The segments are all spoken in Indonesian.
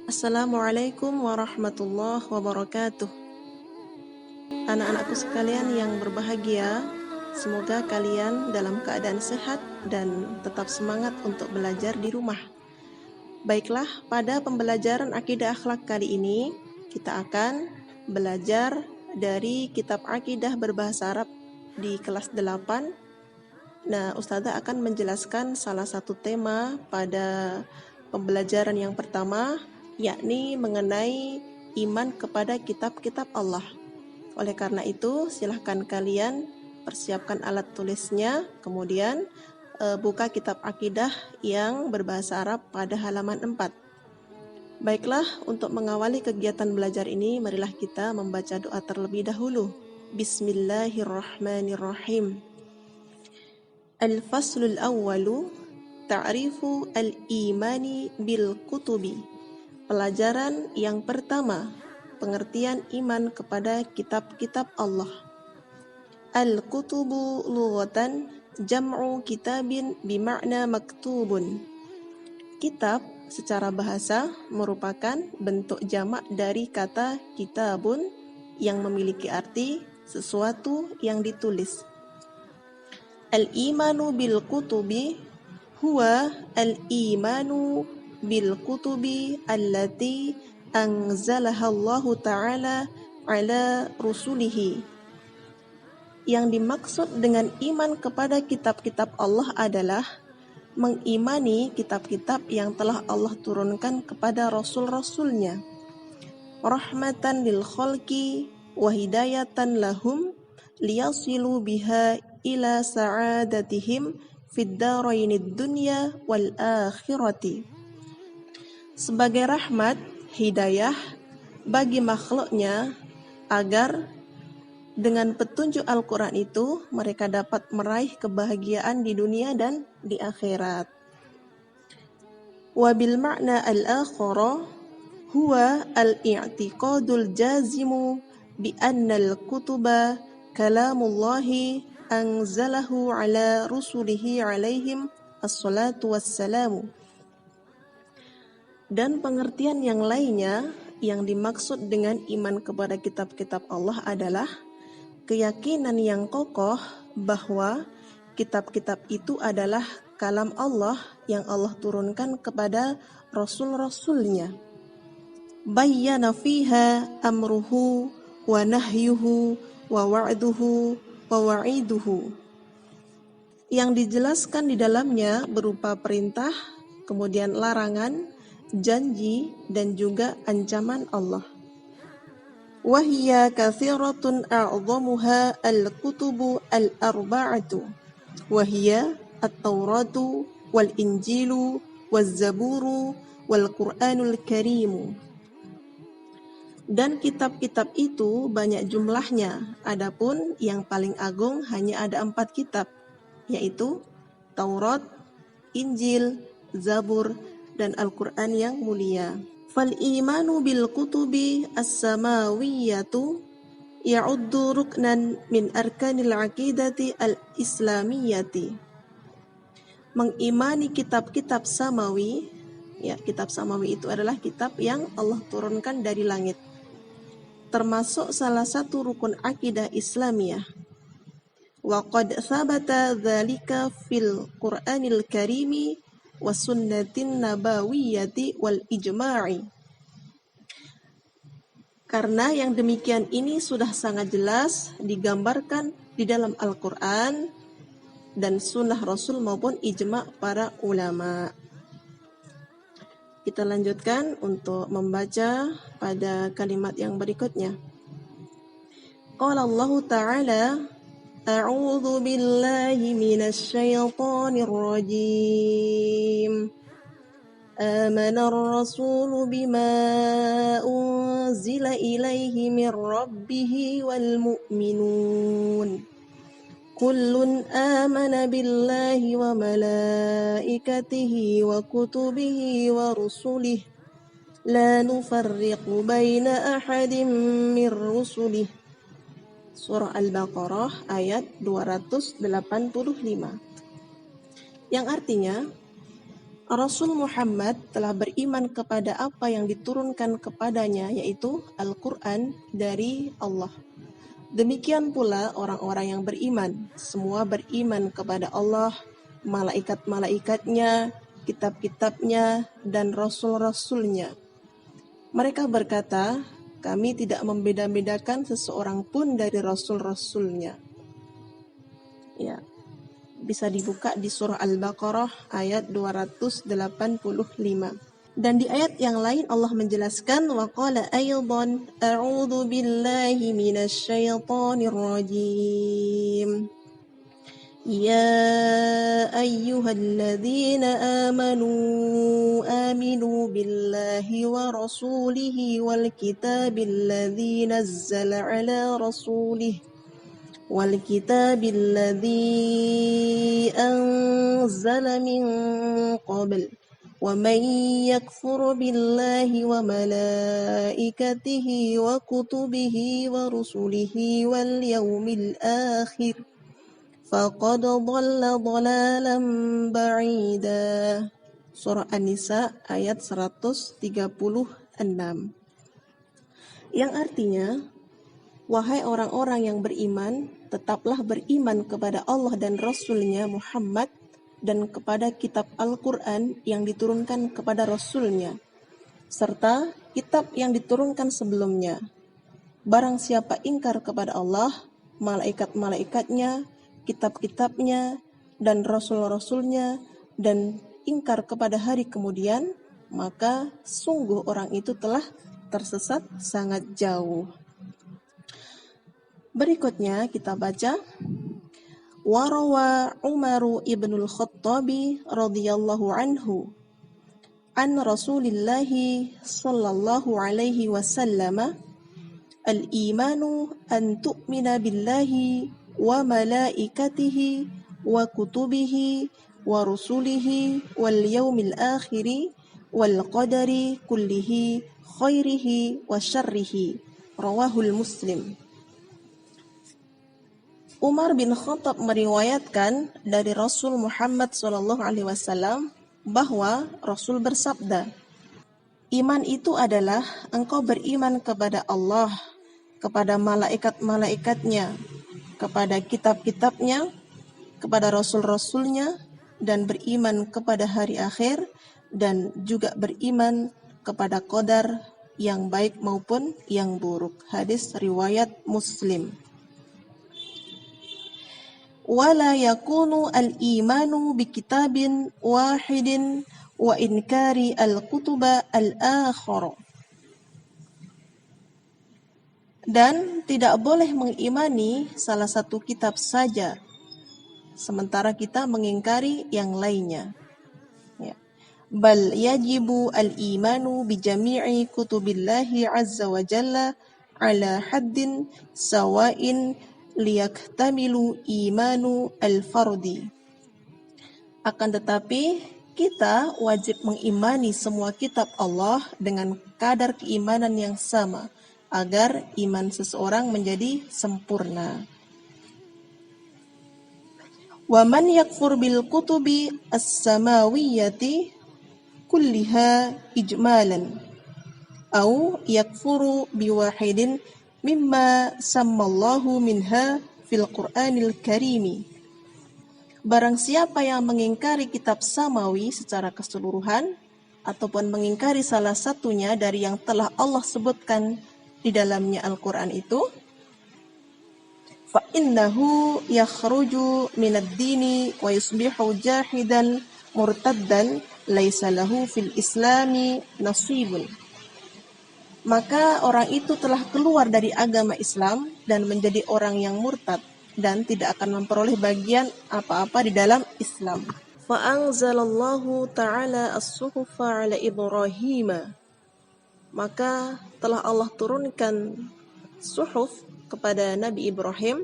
Assalamualaikum warahmatullahi wabarakatuh. Anak-anakku sekalian yang berbahagia, semoga kalian dalam keadaan sehat dan tetap semangat untuk belajar di rumah. Baiklah, pada pembelajaran akidah akhlak kali ini, kita akan belajar dari kitab akidah berbahasa Arab di kelas 8. Nah, Ustazah akan menjelaskan salah satu tema pada pembelajaran yang pertama, yakni mengenai iman kepada kitab-kitab Allah. Oleh karena itu, silahkan kalian persiapkan alat tulisnya, kemudian buka kitab akidah yang berbahasa Arab pada halaman 4. Baiklah, untuk mengawali kegiatan belajar ini, marilah kita membaca doa terlebih dahulu. Bismillahirrahmanirrahim. Al-faslul awwalu ta'rifu al-imani bil kutubi. Pelajaran yang pertama, pengertian iman kepada kitab-kitab Allah. Al-kutubu lughatan jam'u kitabin bima'na maktubun. Kitab secara bahasa merupakan bentuk jamak dari kata kitabun yang memiliki arti sesuatu yang ditulis. Al-imanu bil kutubi huwa al-imanu bil kutubi allati anzalaha Allah Ta'ala ala rusulihi. Yang dimaksud dengan iman kepada kitab-kitab Allah adalah mengimani kitab-kitab yang telah Allah turunkan kepada rasul-rasulnya, rahmatan lil khalqi wa hidayatan lahum liyasilu biha ila sa'adatihim fid darainid dunya wal akhirati. Sebagai rahmat, hidayah bagi makhluknya agar dengan petunjuk Al-Quran itu mereka dapat meraih kebahagiaan di dunia dan di akhirat. Wa bil ma'na al-akhara huwa al-i'tiqadul jazimu bi anna al-kutuba kalamullahi anzalahu ala rusulihi alaihim assalatu wassalamu. Dan pengertian yang lainnya yang dimaksud dengan iman kepada kitab-kitab Allah adalah keyakinan yang kokoh bahwa kitab-kitab itu adalah kalam Allah yang Allah turunkan kepada rasul-rasulnya. Bayyana fiha amruhu wa nahyuhu wa wa'duhu wa wa'iduhu. Yang dijelaskan di dalamnya berupa perintah, kemudian larangan, janji, dan juga ancaman Allah. Wahiyya kathiratun a'zamuha al-kutubu al-arba'atu. Wahiyya at-Tauratu wal-Injilu wal-Zaburu wal-Quranul Karimu. Dan kitab-kitab itu banyak jumlahnya, adapun yang paling agung hanya ada 4 kitab, yaitu Taurat, Injil, Zabur, dan Al-Quran yang mulia. Fal-imanu bil kutubi as-samawiyatu ya'uddu ruknan min arkanil aqidati al-islamiyati. Mengimani kitab-kitab samawi, ya, kitab samawi itu adalah kitab yang Allah turunkan dari langit, termasuk salah satu rukun akidah Islamiyah. Wa qad thabata dzalika fil Qur'anil Karimi wa sunnatin nabawiyyati wal ijma'i. Karena yang demikian ini sudah sangat jelas digambarkan di dalam Al-Quran dan sunnah Rasul maupun ijma' para ulama. Kita lanjutkan untuk membaca pada kalimat yang berikutnya. Qala Allah Ta'ala, A'udzu billahi minasy syaithanir rajim. Amana ar-rasulu bima unzila ilaihi min rabbih wal mu'minun. Kullun amana billahi wa malaikatihi wa kutubihi wa rusulihi la nufarriqu baina ahadin min rusulihi. Surah Al-Baqarah ayat 285. Yang artinya, Rasul Muhammad telah beriman kepada apa yang diturunkan kepadanya, yaitu Al-Quran dari Allah. Demikian pula orang-orang yang beriman, semua beriman kepada Allah, malaikat-malaikatnya, kitab-kitabnya, dan rasul-rasulnya. Mereka berkata, kami tidak membeda-bedakan seseorang pun dari rasul-rasulnya. Ya, bisa dibuka di surah Al-Baqarah ayat 285. Dan di ayat yang lain Allah menjelaskan, wa qala aydan a'udzu billahi minasy syaithanir rajim. Ya ayyuhalladzina amanu aminu billahi wa rasulihi wal kitabil ladzi nazzala ala rasulihi والكتاب الذي أنزل من قبل ومن يكفر بالله وملائكته وكتبه ورسله واليوم الآخر فقد ضل ضلالا بعيدا. Surah An-Nisa ayat 136. Yang artinya, wahai orang-orang yang beriman, tetaplah beriman kepada Allah dan Rasul-Nya Muhammad dan kepada kitab Al-Quran yang diturunkan kepada Rasul-Nya, serta kitab yang diturunkan sebelumnya. Barang siapa ingkar kepada Allah, malaikat-malaikatnya, kitab-kitabnya, dan Rasul-Rasul-Nya, dan ingkar kepada hari kemudian, maka sungguh orang itu telah tersesat sangat jauh. Berikutnya kita baca, warawa Umar ibn al-Khattabi radhiyallahu anhu an Rasulillah sallallahu alaihi wasallam al-imanu an tu'mina billahi wa malaikatihi wa kutubihi wa rusulihi wal yawmil akhiri wal qadari kullihi khairihi wa syarrihi. Rawahul Muslim. Umar bin Khattab meriwayatkan dari Rasul Muhammad SAW bahwa Rasul bersabda, iman itu adalah engkau beriman kepada Allah, kepada malaikat-malaikatnya, kepada kitab-kitabnya, kepada rasul-rasulnya, dan beriman kepada hari akhir, dan juga beriman kepada qadar yang baik maupun yang buruk. Hadis riwayat Muslim. ولا يكون الإيمان بكتاب واحد وإنكار الكتب الآخر. Dan tidak boleh mengimani salah satu kitab saja, sementara kita mengingkari yang lainnya. Bal yajibu al-imanu bijami'i kutubillahi azza wa jalla ala haddin sawa'in liyaktamilu imanu al-fardi. Akan tetapi kita wajib mengimani semua kitab Allah dengan kadar keimanan yang sama agar iman seseorang menjadi sempurna. Wa man yakfur bil kutubi as-samawiyyati kulliha ijmalan au yakfuru biwahidin mimma sammallahu minha fil Qur'anil Karimi. Barang siapa yang mengingkari kitab samawi secara keseluruhan ataupun mengingkari salah satunya dari yang telah Allah sebutkan di dalamnya Al-Qur'an itu, fa innahu yakhruju minad dini wa yusbihu jahidan murtaddan laisa lahu fil islami nasibun. Maka orang itu telah keluar dari agama Islam dan menjadi orang yang murtad dan tidak akan memperoleh bagian apa-apa di dalam Islam. Fa'anzalallahu ta'ala as-suhufa ala Ibrahim. Maka telah Allah turunkan suhuf kepada Nabi Ibrahim,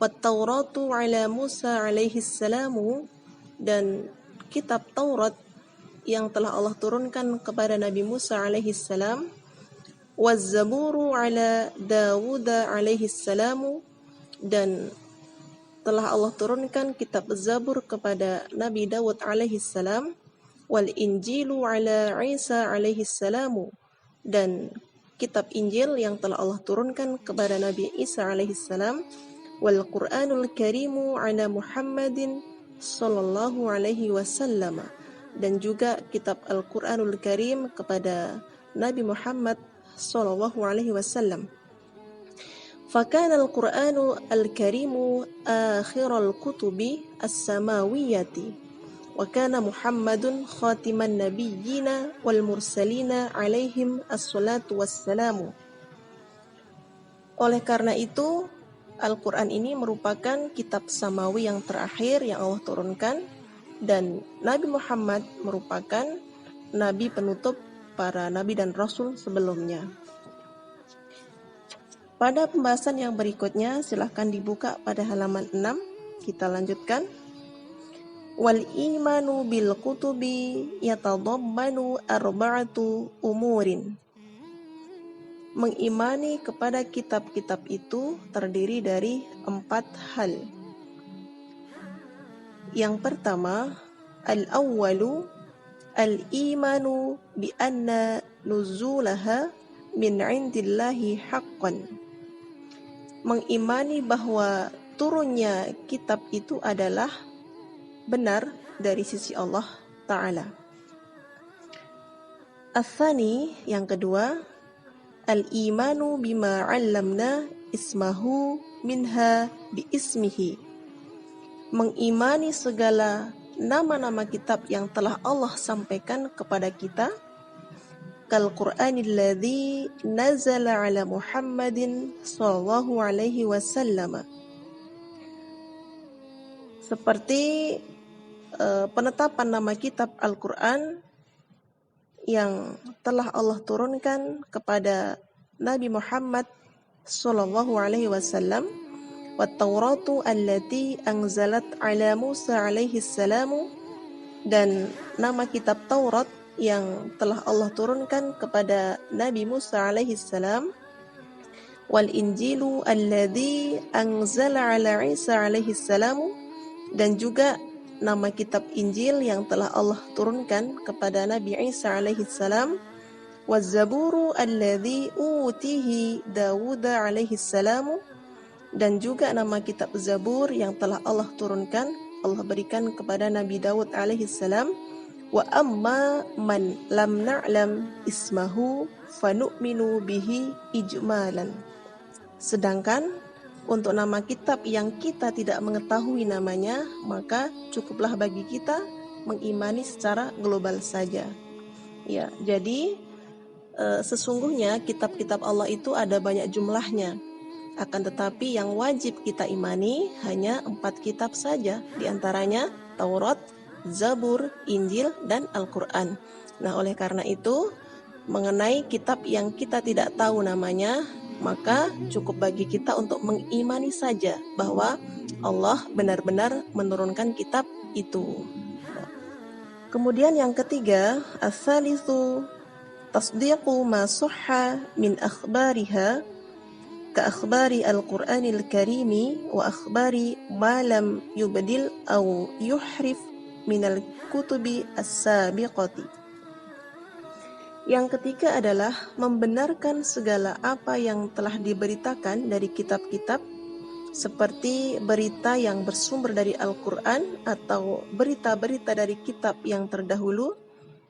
wat-tauratu ala Musa alaihi salamu, dan kitab Taurat yang telah Allah turunkan kepada Nabi Musa alaihi salam, waz-zaburu ala Dawud alaihi salamu, dan telah Allah turunkan kitab Zabur kepada Nabi Dawud alaihi salam, wal injilu ala Isa alaihi salamu, dan kitab Injil yang telah Allah turunkan kepada Nabi Isa alaihi salam, wal Qur'anul Karimu ala Muhammadin sallallahu alaihi wasallam, dan juga kitab Al-Qur'anul Karim kepada Nabi Muhammad sallallahu alaihi wasallam. فكان القرآن الكريم آخر الكتب السماوية وكان محمد خاتم النبيين والمرسلين عليهم الصلاة والسلام. Oleh karena itu, Al-Quran ini merupakan kitab samawi yang terakhir yang Allah turunkan, dan Nabi Muhammad merupakan nabi penutup para nabi dan rasul sebelumnya. Pada pembahasan yang berikutnya, silahkan dibuka pada halaman 6. Kita lanjutkan. Wal imanu bil kutubi yatadammanu arba'atu umurin. Mengimani kepada kitab-kitab itu terdiri dari 4 hal. Yang pertama, al-awwalu al-imanu bi anna nuzulaha min 'indillahi haqqan. Mengimani bahwa turunnya kitab itu adalah benar dari sisi Allah Ta'ala. Al-thani, yang kedua, al-imanu bima 'allamna ismahu minha biismihi. Mengimani segala nama-nama kitab yang telah Allah sampaikan kepada kita, kal-Qur'anil ladzi nazala ala Muhammadin sallallahu alaihi wasallam. Seperti penetapan nama kitab Al-Qur'an yang telah Allah turunkan kepada Nabi Muhammad sallallahu alaihi wasallam, wat Tauratu allati anzalat ala Musa alaihi salamu, dan nama kitab Taurat yang telah Allah turunkan kepada Nabi Musa alaihi salam, wal Injilu alladzi anzala ala Isa alaihi salam, dan juga nama kitab Injil yang telah Allah turunkan kepada Nabi Isa alaihi salam, waz Zaburu alladzi utihi Dawud alaihi salam, dan juga nama kitab Zabur yang telah Allah turunkan, Allah berikan kepada Nabi Daud alaihi salam. Wa amma man lam na'lam ismahu fanu'minu bihi ijmalan. Sedangkan untuk nama kitab yang kita tidak mengetahui namanya, maka cukuplah bagi kita mengimani secara global saja. Ya, jadi sesungguhnya kitab-kitab Allah itu ada banyak jumlahnya. Akan tetapi yang wajib kita imani hanya 4 kitab saja, diantaranya Taurat, Zabur, Injil, dan Al-Quran. Nah, oleh karena itu, mengenai kitab yang kita tidak tahu namanya, maka cukup bagi kita untuk mengimani saja bahwa Allah benar-benar menurunkan kitab itu. Kemudian yang ketiga, as-salisu tasdiqu ma sahha min akhbariha ka akhbari al-Qur'anil Karimi wa akhbari ma lam yubdil aw yuhrif minal kutubi as-sabiqati. Yang ketiga adalah membenarkan segala apa yang telah diberitakan dari kitab-kitab, seperti berita yang bersumber dari Al-Quran atau berita-berita dari kitab yang terdahulu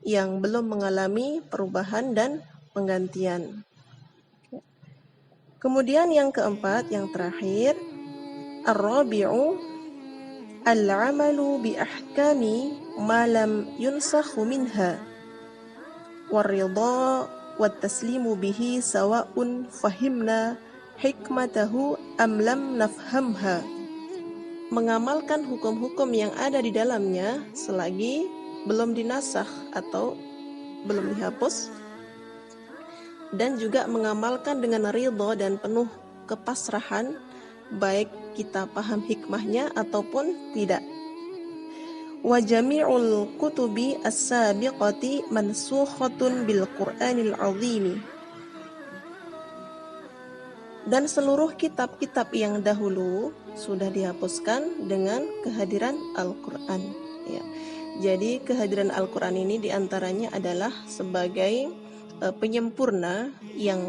yang belum mengalami perubahan dan penggantian. Kemudian yang keempat, yang terakhir, ar-rabi'u al-amalu bi ahkami ma lam yunsakhu minha war-ridha wat-taslimu bihi sawa'un fahimna hikmatahu am lam nafhamha. Mengamalkan hukum-hukum yang ada di dalamnya selagi belum dinasakh atau belum dihapus, dan juga mengamalkan dengan ridha dan penuh kepasrahan, baik kita paham hikmahnya ataupun tidak. Wa jami'ul kutubi as-sabiqati mansukhatun bil Qur'anil azim. Dan seluruh kitab-kitab yang dahulu sudah dihapuskan dengan kehadiran Al-Quran. Ya. Jadi kehadiran Al-Quran ini diantaranya adalah sebagai penyempurna yang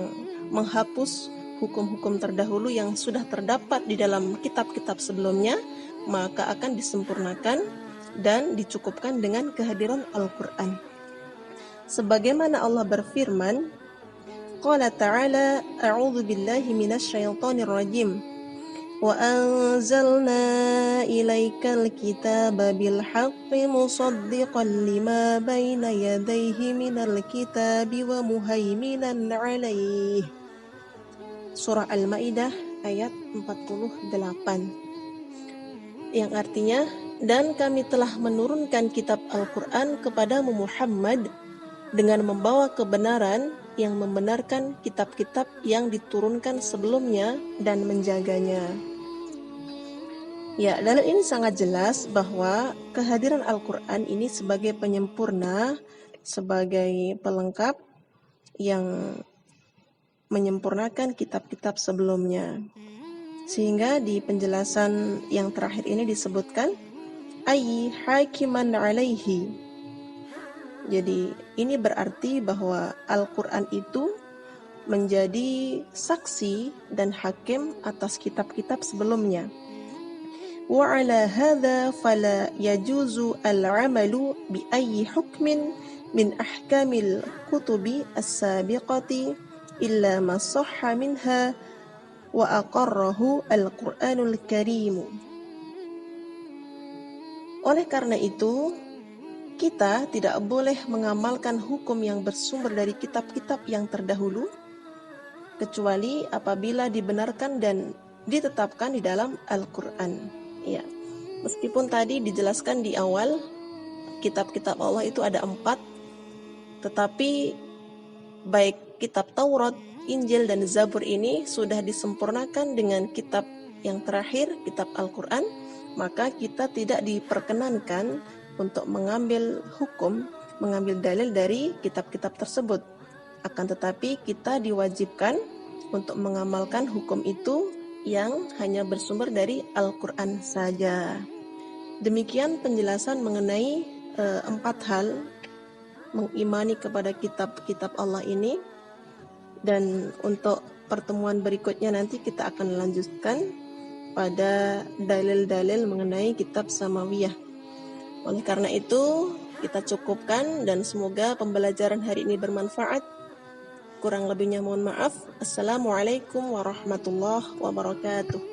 menghapus hukum-hukum terdahulu yang sudah terdapat di dalam kitab-kitab sebelumnya, maka akan disempurnakan dan dicukupkan dengan kehadiran Al-Quran. Sebagaimana Allah berfirman, Qala ta'ala, a'udzu billahi minasyaitonir rajim. وَأَنزَلْنَا إِلَيْكَ الْكِتَابَ بِالْحَقِّ مُصَدِّقًا لِمَا بَيْنَ يَدَيْهِ مِنَ الْكِتَابِ وَمُهَيْمِنًا عَلَيْهِ. Surah Al-Maidah ayat 48. Yang artinya, dan kami telah menurunkan kitab Al-Quran kepadamu Muhammad dengan membawa kebenaran yang membenarkan kitab-kitab yang diturunkan sebelumnya dan menjaganya. Ya, dalam ini sangat jelas bahwa kehadiran Al-Quran ini sebagai penyempurna, sebagai pelengkap yang menyempurnakan kitab-kitab sebelumnya. Sehingga di penjelasan yang terakhir ini disebutkan, ay hakiman alaihi. Jadi ini berarti bahwa Al-Quran itu menjadi saksi dan hakim atas kitab-kitab sebelumnya. وعلى هذا فلا يجوز العمل بأي حكم من أحكام الكتب السابقة إلا ما صح منها وأقره القرآن الكريم. Oleh karena itu, kita tidak boleh mengamalkan hukum yang bersumber dari kitab-kitab yang terdahulu, kecuali apabila dibenarkan dan ditetapkan di dalam Al-Quran. Ya, meskipun tadi dijelaskan di awal kitab-kitab Allah itu ada 4, tetapi baik kitab Taurat, Injil, dan Zabur ini sudah disempurnakan dengan kitab yang terakhir, kitab Al-Quran, maka kita tidak diperkenankan untuk mengambil hukum, mengambil dalil dari kitab-kitab tersebut. Akan tetapi kita diwajibkan untuk mengamalkan hukum itu yang hanya bersumber dari Al-Quran saja. Demikian penjelasan mengenai 4 hal mengimani kepada kitab-kitab Allah ini. Dan untuk pertemuan berikutnya nanti kita akan lanjutkan pada dalil-dalil mengenai kitab Samawiyah. Oleh karena itu kita cukupkan dan semoga pembelajaran hari ini bermanfaat. Kurang lebihnya mohon maaf. Assalamualaikum warahmatullahi wabarakatuh.